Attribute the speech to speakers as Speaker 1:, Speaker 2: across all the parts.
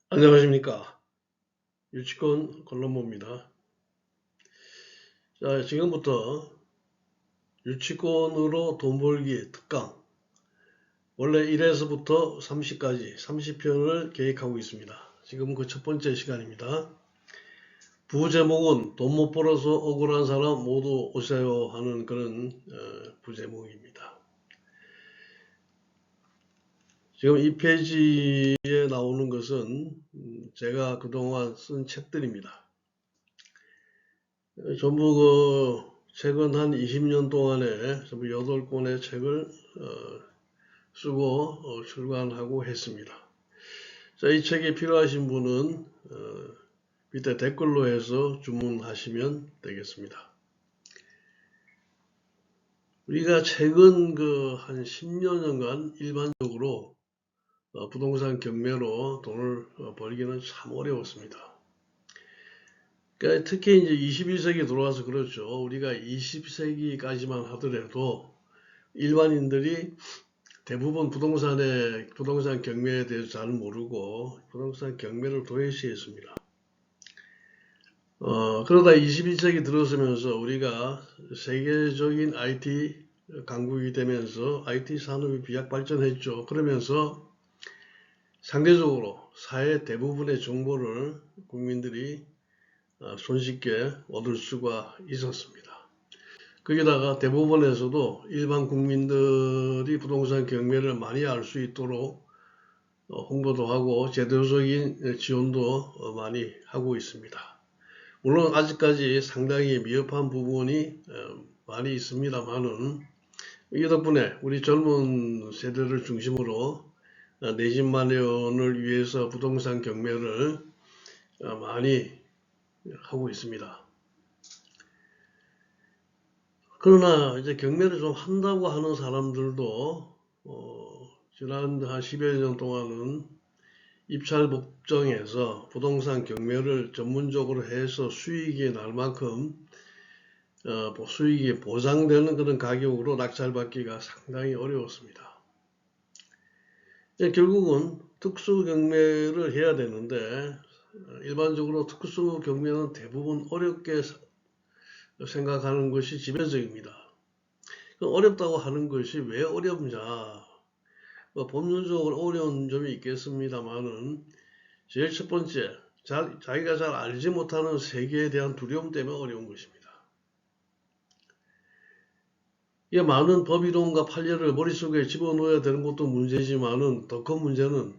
Speaker 1: 안녕하십니까. 유치권 권론모입니다. 자, 지금부터 유치권으로 돈 벌기 특강. 원래 1에서부터 30까지 30편을 계획하고 있습니다. 지금 그 첫 번째 시간입니다. 부제목은 돈 못 벌어서 억울한 사람 모두 오세요 하는 그런 부제목입니다. 지금 이 페이지에 나오는 것은 제가 그동안 쓴 책들입니다. 전부 최근 한 20년 동안에 전부 8권의 책을 쓰고 출간하고 했습니다. 자, 이 책이 필요하신 분은 밑에 댓글로 해서 주문하시면 되겠습니다. 우리가 최근 한 10여 년간 일반적으로 부동산 경매로 돈을 벌기는 참 어려웠습니다. 그러니까 특히 이제 21세기 들어와서 그렇죠. 우리가 20세기까지만 하더라도 일반인들이 대부분 부동산 경매에 대해서 잘 모르고 부동산 경매를 도외시했습니다. 그러다 21세기 들어서면서 우리가 세계적인 IT 강국이 되면서 IT 산업이 비약 발전했죠. 그러면서 상대적으로 사회 대부분의 정보를 국민들이 손쉽게 얻을 수가 있었습니다. 거기다가 대부분에서도 일반 국민들이 부동산 경매를 많이 알 수 있도록 홍보도 하고 제도적인 지원도 많이 하고 있습니다. 물론 아직까지 상당히 미흡한 부분이 많이 있습니다만은 이 덕분에 우리 젊은 세대를 중심으로 내 집 마련을 위해서 부동산 경매를 많이 하고 있습니다. 그러나 이제 경매를 좀 한다고 하는 사람들도 지난 한 10여 년 동안은 입찰 법정에서 부동산 경매를 전문적으로 해서 수익이 날 만큼 수익이 보장되는 그런 가격으로 낙찰받기가 상당히 어려웠습니다. 결국은 특수 경매를 해야 되는데 일반적으로 특수 경매는 대부분 어렵게 생각하는 것이 지배적입니다. 어렵다고 하는 것이 왜 어렵냐? 법률적으로 어려운 점이 있겠습니다만은 제일 첫 번째, 자기가 잘 알지 못하는 세계에 대한 두려움 때문에 어려운 것입니다. 이 많은 법이론과 판례를 머릿속에 집어넣어야 되는 것도 문제지만은 더 큰 문제는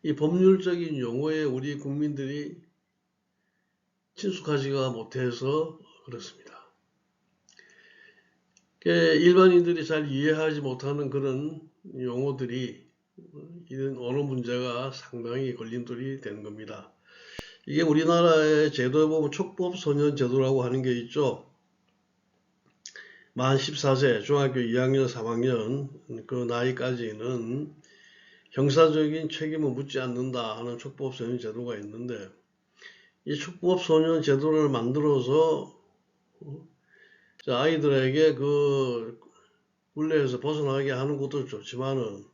Speaker 1: 이 법률적인 용어에 우리 국민들이 친숙하지가 못해서 그렇습니다. 일반인들이 잘 이해하지 못하는 그런 용어들이 이런 언어 문제가 상당히 걸림돌이 되는 겁니다. 이게 우리나라의 제도에 보면 촉법소년 제도라고 하는 게 있죠. 만 14세 중학교 2학년 3학년 그 나이까지는 형사적인 책임을 묻지 않는다 하는 촉법소년 제도가 있는데 이 촉법소년 제도를 만들어서 아이들에게 그 굴레에서 벗어나게 하는 것도 좋지만은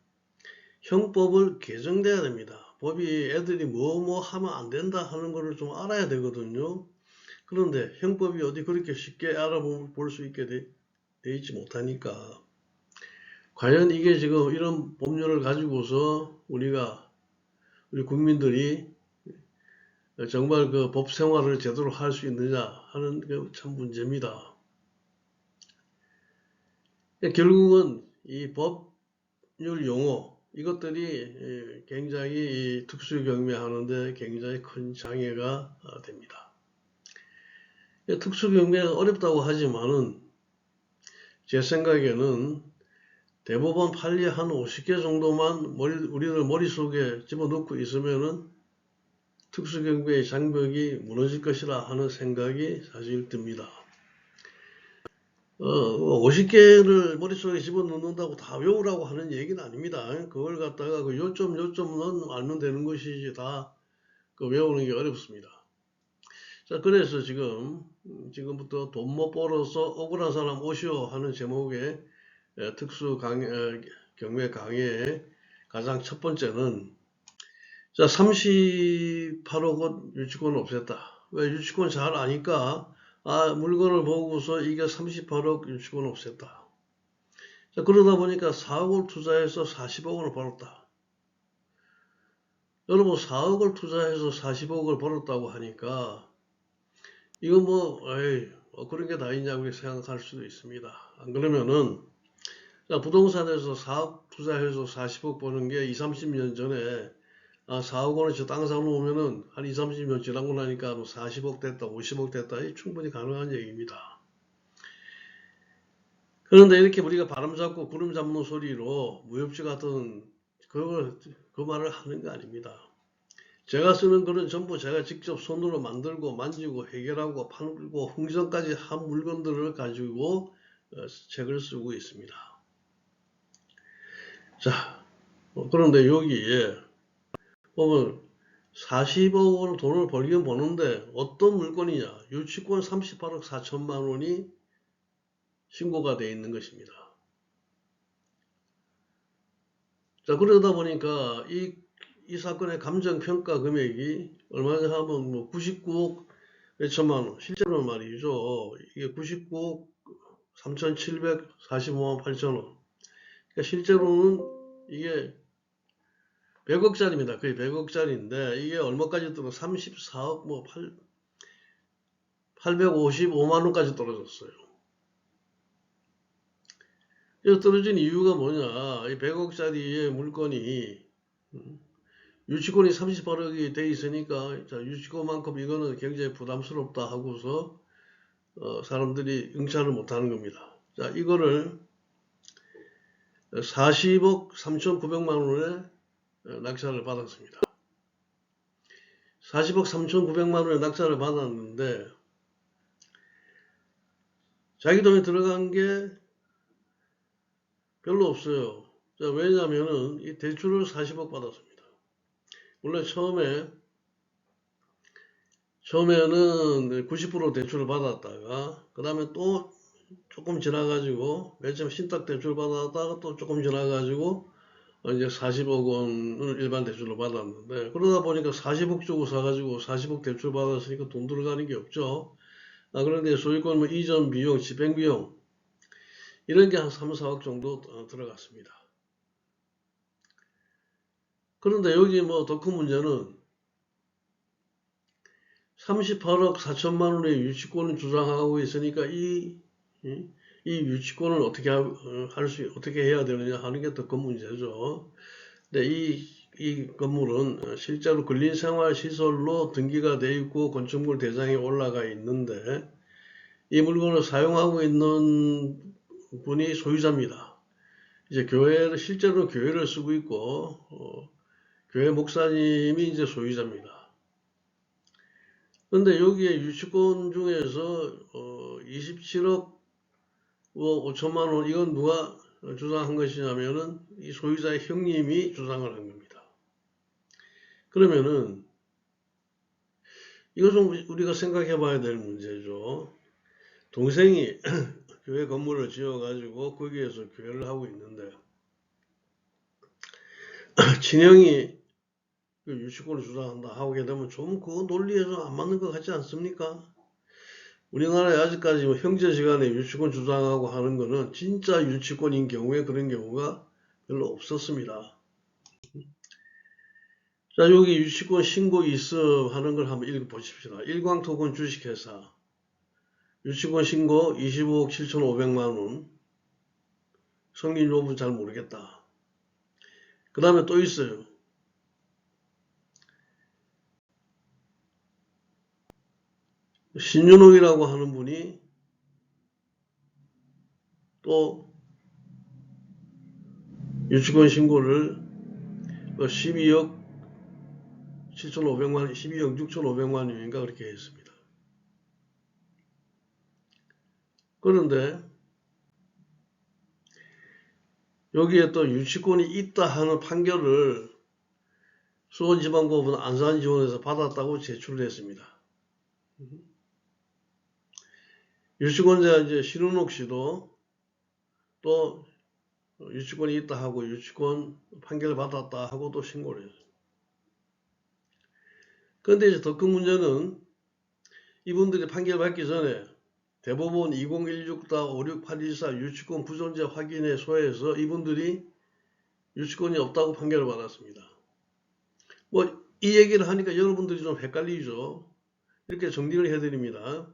Speaker 1: 형법을 개정돼야 됩니다. 법이 애들이 뭐 하면 안 된다 하는 것을 좀 알아야 되거든요. 그런데 형법이 어디 그렇게 쉽게 알아볼 수 있게 돼 있지 못하니까 과연 이게 지금 이런 법률을 가지고서 우리 국민들이 정말 그 법 생활을 제대로 할 수 있느냐 하는 게 참 문제입니다. 결국은 이 법률 용어 이것들이 굉장히 특수 경매하는데 굉장히 큰 장애가 됩니다. 특수 경매가 어렵다고 하지만은 제 생각에는 대법원 판례 한 50개 정도만 우리들 머릿속에 집어넣고 있으면은 특수 경매의 장벽이 무너질 것이라 하는 생각이 사실 듭니다. 50개를 머릿속에 집어넣는다고 다 외우라고 하는 얘기는 아닙니다. 그걸 갖다가 그 요점은 알면 되는 것이지 다 그 외우는 게 어렵습니다. 자, 그래서 지금부터 돈 못 벌어서 억울한 사람 오시오 하는 제목의 특수 경매 강의의 가장 첫 번째는 자, 38억은 유치권 없앴다. 왜? 유치권 잘 아니까, 물건을 보고서 이게 38억 유치권 없앴다. 자, 그러다 보니까 4억을 투자해서 40억을 벌었다. 여러분, 4억을 투자해서 40억을 벌었다고 하니까, 이거 그런 게 다 있냐고 생각할 수도 있습니다. 안 그러면은, 자, 부동산에서 4억 투자해서 40억 버는 게 20, 30년 전에 4억 원어치 땅 사놓으면은 한 20, 30년 지나고 나니까 40억 됐다, 50억 됐다. 충분히 가능한 얘기입니다. 그런데 이렇게 우리가 바람 잡고 구름 잡는 소리로 무협지 같은 그 말을 하는 거 아닙니다. 제가 쓰는 글은 전부 제가 직접 손으로 만들고 만지고 해결하고 팔고 흥정까지 한 물건들을 가지고 책을 쓰고 있습니다. 자, 그런데 여기에 보면 40억 원 돈을 벌긴 버는데 어떤 물건이냐? 유치권 38억 4천만 원이 신고가 되어 있는 것입니다. 자, 그러다 보니까 이 사건의 감정평가 금액이 얼마나 하면 99억 몇천만 원, 실제로는 말이죠. 이게 99억 3,745만 8천 원. 그러니까 실제로는 이게 100억짜리입니다. 거의 100억짜리인데 이게 얼마까지 떨어? 34억 855만 원까지 떨어졌어요. 이 떨어진 이유가 뭐냐? 이 100억짜리의 물건이 유치권이 38억이 돼 있으니까 자, 유치권만큼 이거는 굉장히 부담스럽다 하고서 사람들이 응찰을 못하는 겁니다. 자, 이거를 40억 3,900만 원에 낙찰을 받았습니다. 40억 3,900만 원에 낙찰을 받았는데 자기 돈이 들어간 게 별로 없어요. 자, 왜냐면은 이 대출을 40억 받았습니다. 원래 처음에는 90% 대출을 받았다가 그 다음에 또 조금 지나가지고 맨 처음 신탁 대출 받았다가 또 조금 지나가지고 이제 40억 원을 일반 대출로 받았는데 그러다 보니까 40억 주고 사가지고 40억 대출 받았으니까 돈 들어가는 게 없죠. 그런데 소유권 이전 비용, 집행 비용 이런 게 한 3, 4억 정도 들어갔습니다. 그런데 여기 더 큰 문제는 38억 4천만 원의 유치권을 주장하고 있으니까 이 유치권을 어떻게 해야 되느냐 하는 게 더 큰 문제죠. 근데 이 건물은 실제로 근린생활시설로 등기가 되어 있고 건축물 대장에 올라가 있는데 이 물건을 사용하고 있는 분이 소유자입니다. 이제 실제로 교회를 쓰고 있고 교회 목사님이 이제 소유자입니다. 그런데 여기에 유치권 중에서 27억 5천만 원 이건 누가 주장한 것이냐면은 이 소유자의 형님이 주장을 한 겁니다. 그러면은 이거 좀 우리가 생각해 봐야 될 문제죠. 동생이 교회 건물을 지어 가지고 거기에서 교회를 하고 있는데 친형이 유치권을 주장한다 하게 되면 좀 그 논리에 좀 안 맞는 것 같지 않습니까? 우리나라에 아직까지 형제지간에 유치권 주장하고 하는 거는 진짜 유치권인 경우에 그런 경우가 별로 없었습니다. 자, 여기 유치권 신고 있음 하는 걸 한번 읽어보십시다. 일광토건 주식회사 유치권 신고 25억 7,500만 원 성립 여부 잘 모르겠다. 그 다음에 또 있어요. 신윤옥이라고 하는 분이 또 유치권 신고를 12억 7,500만, 12억 6,500만 원인가 그렇게 했습니다. 그런데 여기에 또 유치권이 있다 하는 판결을 수원지방법원 안산지원에서 받았다고 제출을 했습니다. 유치권자 이제 신은옥 씨도 또 유치권이 있다 하고 유치권 판결을 받았다 하고 또 신고를 했어요. 그런데 이제 더 큰 문제는 이분들이 판결 받기 전에 대법원 2016-56814 유치권 부존재 확인의 소에서 이분들이 유치권이 없다고 판결을 받았습니다. 뭐 이 얘기를 하니까 여러분들이 좀 헷갈리죠. 이렇게 정리를 해드립니다.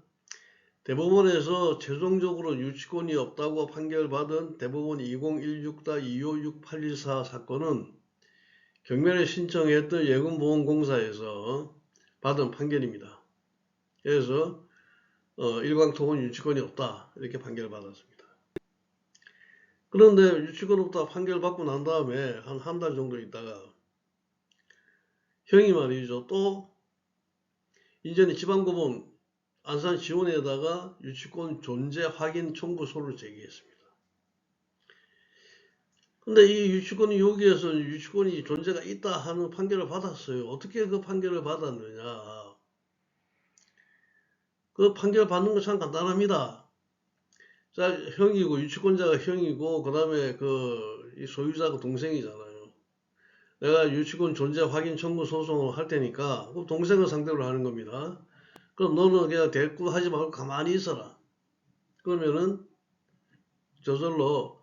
Speaker 1: 대법원에서 최종적으로 유치권이 없다고 판결받은 대법원 2016-256-814 사건은 경매를 신청했던 예금보험공사에서 받은 판결입니다. 그래서 일광통은 유치권이 없다 이렇게 판결을 받았습니다. 그런데 유치권 없다 판결 받고 난 다음에 한 달 정도 있다가 형이 말이죠. 또 이제는 지방법원 안산지원에다가 유치권 존재 확인 청구서를 제기했습니다. 근데 이 유치권이 여기에서 유치권이 존재가 있다 하는 판결을 받았어요. 어떻게 그 판결을 받았느냐. 그 판결 받는 건 참 간단합니다. 자, 형이고, 유치권자가 형이고, 그 다음에 이 소유자가 동생이잖아요. 내가 유치권 존재 확인 청구 소송을 할 테니까, 그럼 동생을 상대로 하는 겁니다. 그럼 너는 그냥 대꾸하지 말고 가만히 있어라. 그러면은 저절로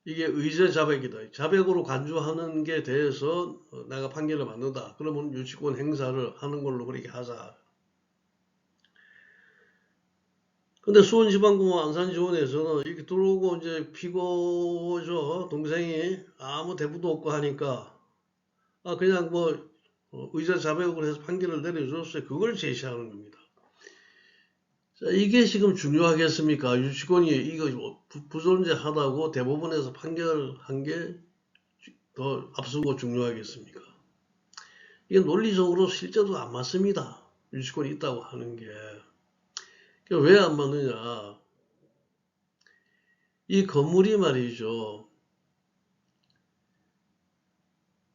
Speaker 1: 이게 의제 자백이다. 자백으로 간주하는 게 대해서 내가 판결을 받는다. 그러면 유치권 행사를 하는 걸로 그렇게 하자. 근데 수원지방법원 안산지원에서는 이렇게 들어오고 이제 피고죠. 동생이 아무 대부도 없고 하니까 그냥 뭐 의제 자백으로 해서 판결을 내려줬어요. 그걸 제시하는 겁니다. 자, 이게 지금 중요하겠습니까? 유치권이 이거 부존재하다고 대법원에서 판결한 게 더 앞서고 중요하겠습니까? 이게 논리적으로 실제도 안 맞습니다. 유치권이 있다고 하는 게. 왜 안 맞느냐? 이 건물이 말이죠.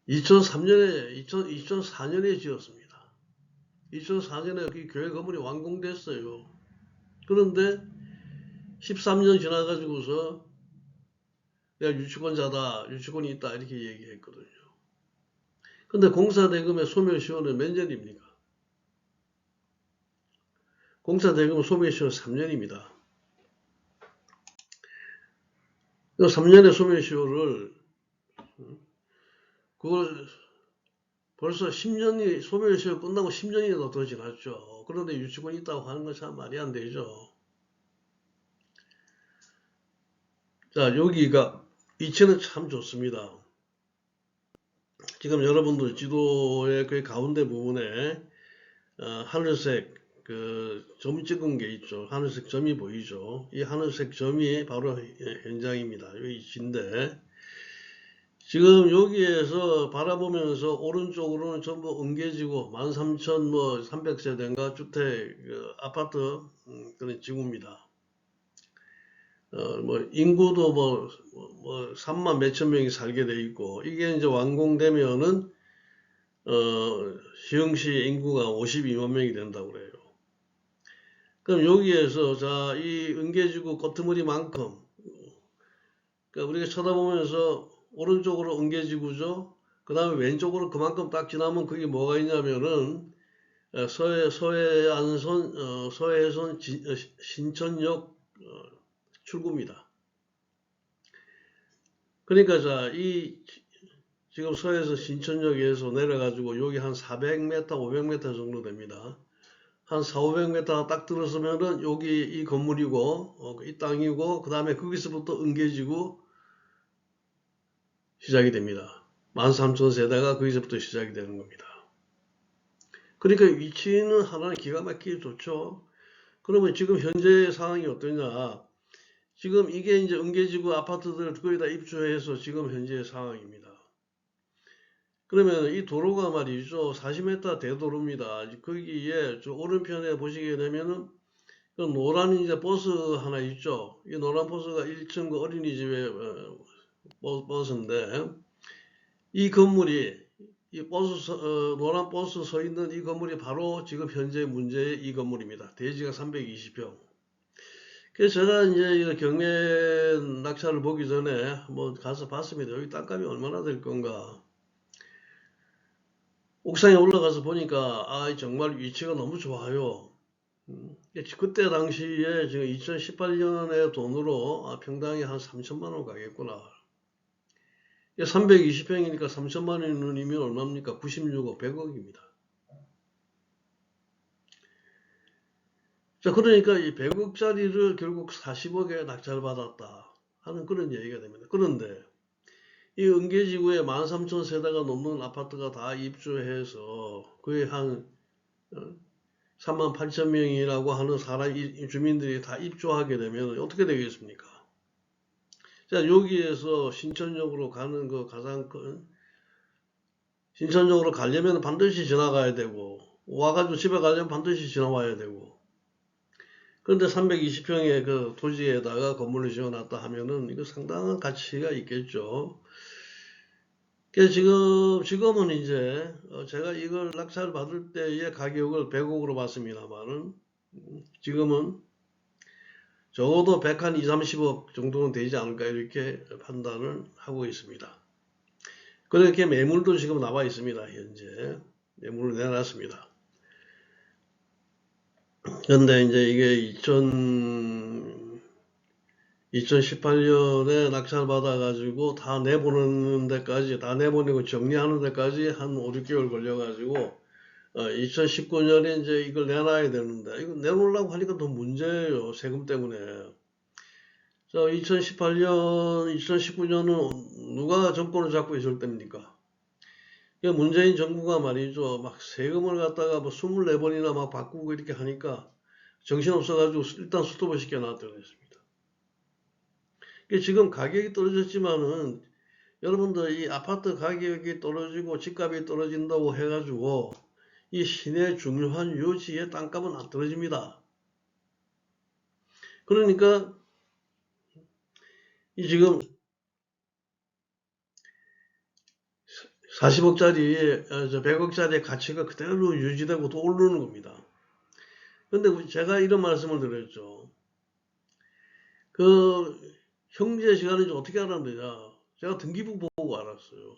Speaker 1: 2004년에 지었습니다. 2004년에 이 교회 건물이 완공됐어요. 그런데 13년 지나가지고서 내가 유치권자다, 유치권이 있다 이렇게 얘기했거든요. 근데 공사대금의 소멸시효는 몇 년입니까? 공사대금 소멸시효는 3년입니다. 3년의 소멸시효를 그걸 벌써 10년이 소멸시효 끝나고 10년이 더 지났죠. 그런데 유치권이 있다고 하는 건 참 말이 안 되죠. 자, 여기가 위치는 참 좋습니다. 지금 여러분들 지도의 그 가운데 부분에 하늘색 점 찍은 게 있죠. 하늘색 점이 보이죠. 이 하늘색 점이 바로 현장입니다. 여기 위치인데 지금 여기에서 바라보면서 오른쪽으로는 전부 엉개지구 13,300세대인가 주택 아파트 그런 지구입니다. 인구도 3만 몇천 명이 살게 돼 있고 이게 이제 완공되면은 시흥시 인구가 52만 명이 된다고 그래요. 그럼 여기에서 자, 이 은계지구 끄트머리만큼 그러니까 우리가 쳐다보면서 오른쪽으로 은계지구죠. 그 다음에 왼쪽으로 그만큼 딱 지나면 그게 뭐가 있냐면은 서해선 신천역 출구입니다. 그러니까 자, 지금 서해선 신천역에서 내려가지고 여기 한 400m, 500m 정도 됩니다. 한 400~500m 딱 들어서면은 여기 이 건물이고 이 땅이고 그 다음에 거기서부터 은계지구 시작이 됩니다. 13,000세대가 거기서부터 시작이 되는 겁니다. 그러니까 위치는 하나는 기가 막히게 좋죠. 그러면 지금 현재 상황이 어떠냐? 지금 이게 이제 은계지구 아파트들 거의 다 입주해서 지금 현재의 상황입니다. 그러면 이 도로가 말이죠. 40m 대도로입니다. 거기에 저 오른편에 보시게 되면은 그 노란 이제 버스 하나 있죠. 이 노란 버스가 1층 그 어린이집의 버스인데 이 건물이 이 버스 노란 버스 서 있는 이 건물이 바로 지금 현재 문제의 이 건물입니다. 대지가 320평. 그래서 제가 이제 경매 낙찰을 보기 전에 가서 봤습니다. 여기 땅값이 얼마나 될 건가. 옥상에 올라가서 보니까 정말 위치가 너무 좋아요. 그때 당시에 지금 2018년의 돈으로 평당이 한 3천만 원 가겠구나. 320평이니까 3천만 원이면 얼마입니까? 96억, 100억입니다. 자, 그러니까 이 100억짜리를 결국 40억에 낙찰받았다 하는 그런 얘기가 됩니다. 그런데 이 은계지구에 13,000세대가 넘는 아파트가 다 입주해서 거의 한 38,000명이라고 하는 주민들이 다 입주하게 되면 어떻게 되겠습니까? 자, 여기에서 신천역으로 가는 그 가장 큰, 신천역으로 가려면 반드시 지나가야 되고, 와가지고 집에 가려면 반드시 지나와야 되고, 그런데 320평의 그 토지에다가 건물을 지어놨다 하면은 이거 상당한 가치가 있겠죠. 그래서 지금은 이제 제가 이걸 낙찰 받을 때의 가격을 100억으로 받습니다만은 지금은 적어도 100한 2, 30억 정도는 되지 않을까 이렇게 판단을 하고 있습니다. 그렇게 매물도 지금 나와 있습니다. 현재 매물을 내놨습니다. 그런데 이제 이게 2018년에 낙찰 받아가지고 다 내보내는 데까지, 다 내보내고 정리하는 데까지 한 5, 6개월 걸려가지고 2019년에 이제 이걸 내놔야 되는데 이거 내놓으려고 하니까 더 문제예요. 세금 때문에. 자, 2018년, 2019년은 누가 정권을 잡고 있을 때입니까? 문재인 정부가 말이죠. 막 세금을 갖다가 뭐 24번이나 막 바꾸고 이렇게 하니까 정신없어가지고 일단 스톱을 시켜놨더랬습니다. 지금 가격이 떨어졌지만은 여러분들 이 아파트 가격이 떨어지고 집값이 떨어진다고 해가지고 이 시내 중요한 요지의 땅값은 안 떨어집니다. 그러니까 이 지금 40억짜리, 100억짜리의 가치가 그대로 유지되고 또 오르는 겁니다. 근데 제가 이런 말씀을 드렸죠. 그 형제 시간인지 어떻게 알았느냐? 제가 등기부 보고 알았어요.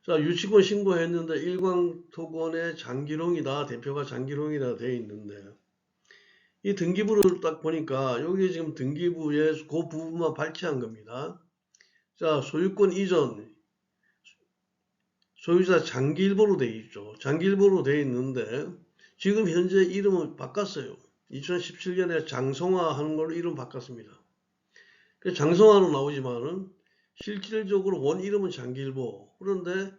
Speaker 1: 자, 유치권 신고했는데 일광토건의 장기롱이다. 대표가 장기롱이라 돼 있는데 이 등기부를 딱 보니까 여기 지금 등기부에 그 부분만 발췌한 겁니다. 자, 소유권 이전 소유자 장기일보로 돼 있죠. 장기일보로 돼 있는데 지금 현재 이름을 바꿨어요. 2017년에 장성화 하는 걸로 이름 바꿨습니다. 장성화로 나오지만은 실질적으로 원 이름은 장기일보. 그런데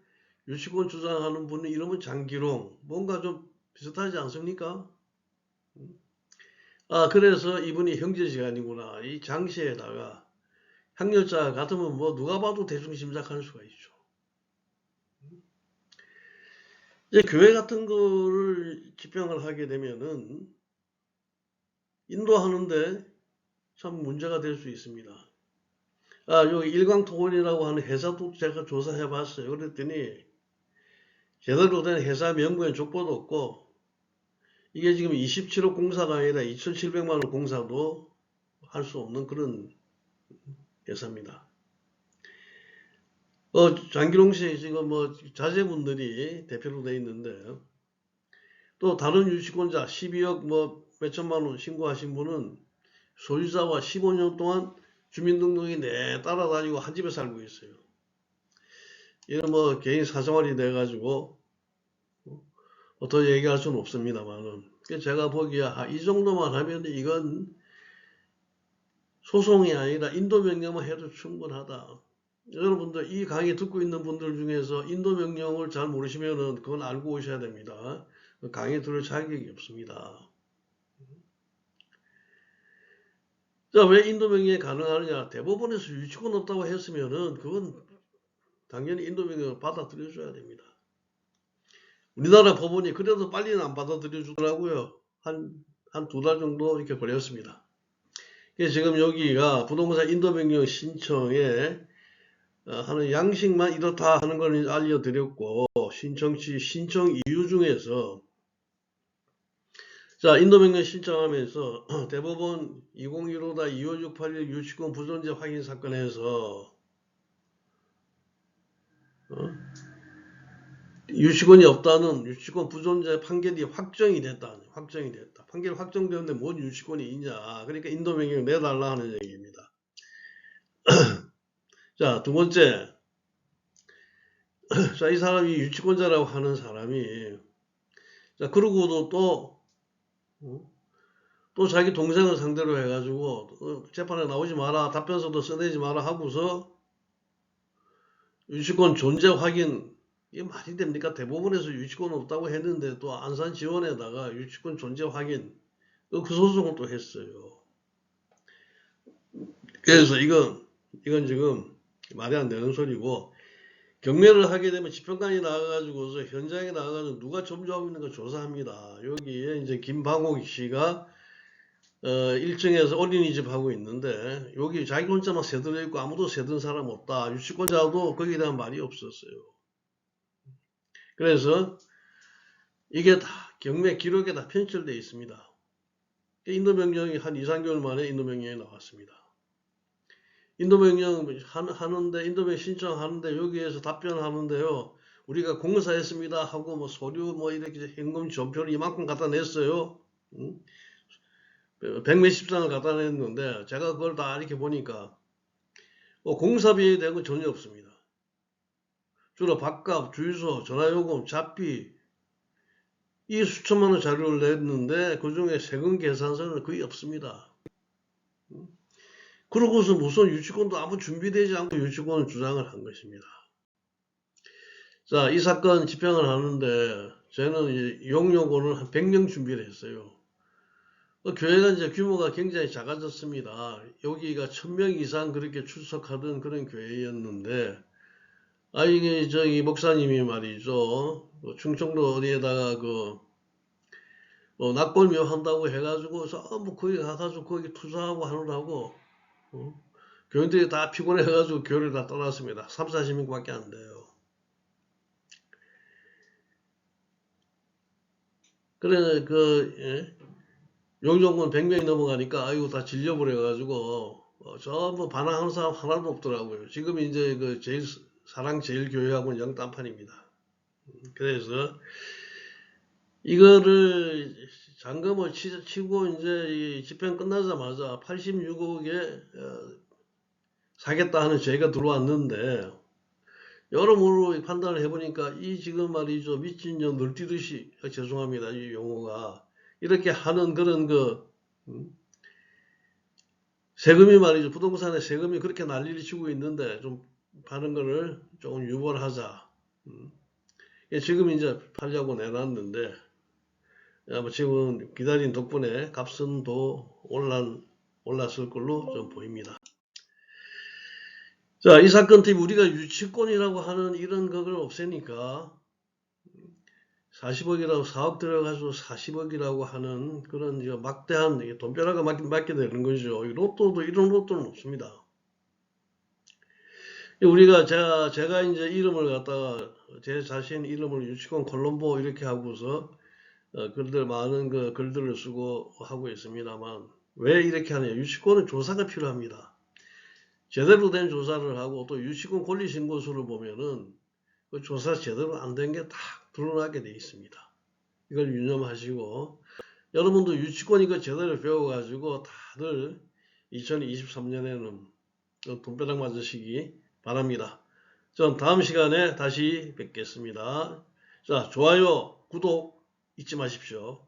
Speaker 1: 유치권 주장하는 분의 이름은 장기롱. 뭔가 좀 비슷하지 않습니까? 그래서 이분이 형제지간이구나. 이 장씨에다가 향렬자 같으면 뭐 누가 봐도 대충 짐작할 수가 있죠. 이제 교회 같은 거를 집행을 하게 되면은 인도하는데 참 문제가 될 수 있습니다. 여기 일광토건이라고 하는 회사도 제가 조사해 봤어요. 그랬더니 제대로 된 회사 명부에 족보도 없고 이게 지금 27억 공사가 아니라 2,700만 원 공사도 할 수 없는 그런 회사입니다. 장기롱 씨 지금 뭐 자제분들이 대표로 돼 있는데 또 다른 유치권자 12억 뭐 몇천만 원 신고하신 분은 소유자와 15년 동안 주민등록이 따라다니고 한 집에 살고 있어요. 이런 뭐 개인 사생활이 돼가지고 더 얘기할 수는 없습니다만은 제가 보기에 이 정도만 하면 이건 소송이 아니라 인도명령만 해도 충분하다. 여러분들 이 강의 듣고 있는 분들 중에서 인도명령을 잘 모르시면은 그건 알고 오셔야 됩니다. 강의 들을 자격이 없습니다. 자, 왜 인도명령이 가능하느냐? 대법원에서 유치권 없다고 했으면은 그건 당연히 인도명령을 받아들여줘야 됩니다. 우리나라 법원이 그래도 빨리는 안 받아들여주더라고요. 한 2달 정도 이렇게 걸렸습니다. 그래서 지금 여기가 부동산 인도명령 신청에 하는 양식만 이렇다 하는 걸 알려드렸고 신청 이유 중에서 자, 인도명령 신청하면서 대법원 2015-25681 유치권 부존재 확인 사건에서 유치권이 없다는 유치권 부존재 판결이 확정이 됐다. 확정이 됐다. 판결이 확정되는데 뭔 유치권이 있냐. 그러니까 인도명령 내달라 하는 얘기입니다. 자, 두 번째. 자, 이 사람이 유치권자라고 하는 사람이, 자, 그러고도 또 자기 동생을 상대로 해가지고, 재판에 나오지 마라, 답변서도 써내지 마라 하고서, 유치권 존재 확인, 이게 말이 됩니까? 대법원에서 유치권 없다고 했는데, 또 안산 지원에다가 유치권 존재 확인, 그 소송을 또 했어요. 그래서 이건 지금 말이 안 되는 소리고, 경매를 하게 되면 지평관이 나와가지고서 현장에 나와가지고 누가 점주하고 있는 거 조사합니다. 여기에 이제 김방옥 씨가 1층에서 어린이집 하고 있는데 여기 자기 혼자만 세들어 있고 아무도 세든 사람 없다. 유치권자도 거기에 대한 말이 없었어요. 그래서 이게 다 경매 기록에 다 편철되어 있습니다. 인도명령이 한 2, 3개월 만에 인도명령이 나왔습니다. 인도명령 하는데, 인도명령 신청하는데, 여기에서 답변하는데요. 우리가 공사했습니다 하고, 뭐, 서류, 뭐, 이렇게 현금 전표를 이만큼 갖다 냈어요. 100몇십 장을 갖다 냈는데, 제가 그걸 다 이렇게 보니까, 공사비에 대한 건 전혀 없습니다. 주로 밥값, 주유소, 전화요금, 잡비, 이 수천만 원 자료를 냈는데, 그 중에 세금 계산서는 거의 없습니다. 그러고서 무슨 유치권도 아무 준비되지 않고 유치권을 주장을 한 것입니다. 자, 이 사건 집행을 하는데 저는 용역원을 한 100명 준비를 했어요. 교회가 이제 규모가 굉장히 작아졌습니다. 여기가 1000명 이상 그렇게 출석하던 그런 교회였는데, 이게 저기 목사님이 말이죠. 충청도 어디에다가 낙골묘 한다고 해가지고, 뭐 거기 가가지고 거기 투자하고 하느라고, 교인들이 다 피곤해가지고 교회를 다 떠났습니다. 3, 40명밖에 안 돼요. 그래, 용역원 100명이 넘어가니까, 아이고, 다 질려버려가지고, 전부 반항하는 사람 하나도 없더라고요. 지금 이제 사랑제일교회하고는 영딴판입니다. 그래서, 이거를 잔금을 치고, 이제 이 집행 끝나자마자 86억에 사겠다 하는 제의가 들어왔는데, 여러모로 판단을 해보니까 이 지금 말이죠. 미친년 늘뛰듯이, 죄송합니다. 이 용어가. 이렇게 하는 그런 세금이 말이죠. 부동산에 세금이 그렇게 난리를 치고 있는데 좀 파는 거를 조금 유보를 하자. 지금 이제 팔려고 내놨는데, 지금 기다린 덕분에 값은 더 올랐을 걸로 좀 보입니다. 자, 이 사건 때문에 우리가 유치권이라고 하는 이런 것을 없애니까 40억이라고 4억 들어가지고 40억이라고 하는 그런 막대한 돈벼락을 맞게 되는 거죠. 로또도 이런 로또는 없습니다. 우리가 제가 이제 이름을 갖다가 제 자신 이름을 유치권 콜롬보 이렇게 하고서 많은 글들을 쓰고 하고 있습니다만 왜 이렇게 하냐? 유치권은 조사가 필요합니다. 제대로 된 조사를 하고 또 유치권 권리신고서를 보면은 그 조사 제대로 안 된 게 다 드러나게 돼 있습니다. 이걸 유념하시고 여러분도 유치권 이거 제대로 배워가지고 다들 2023년에는 돈벼락 맞으시기 바랍니다. 전 다음 시간에 다시 뵙겠습니다. 자, 좋아요, 구독 잊지 마십시오.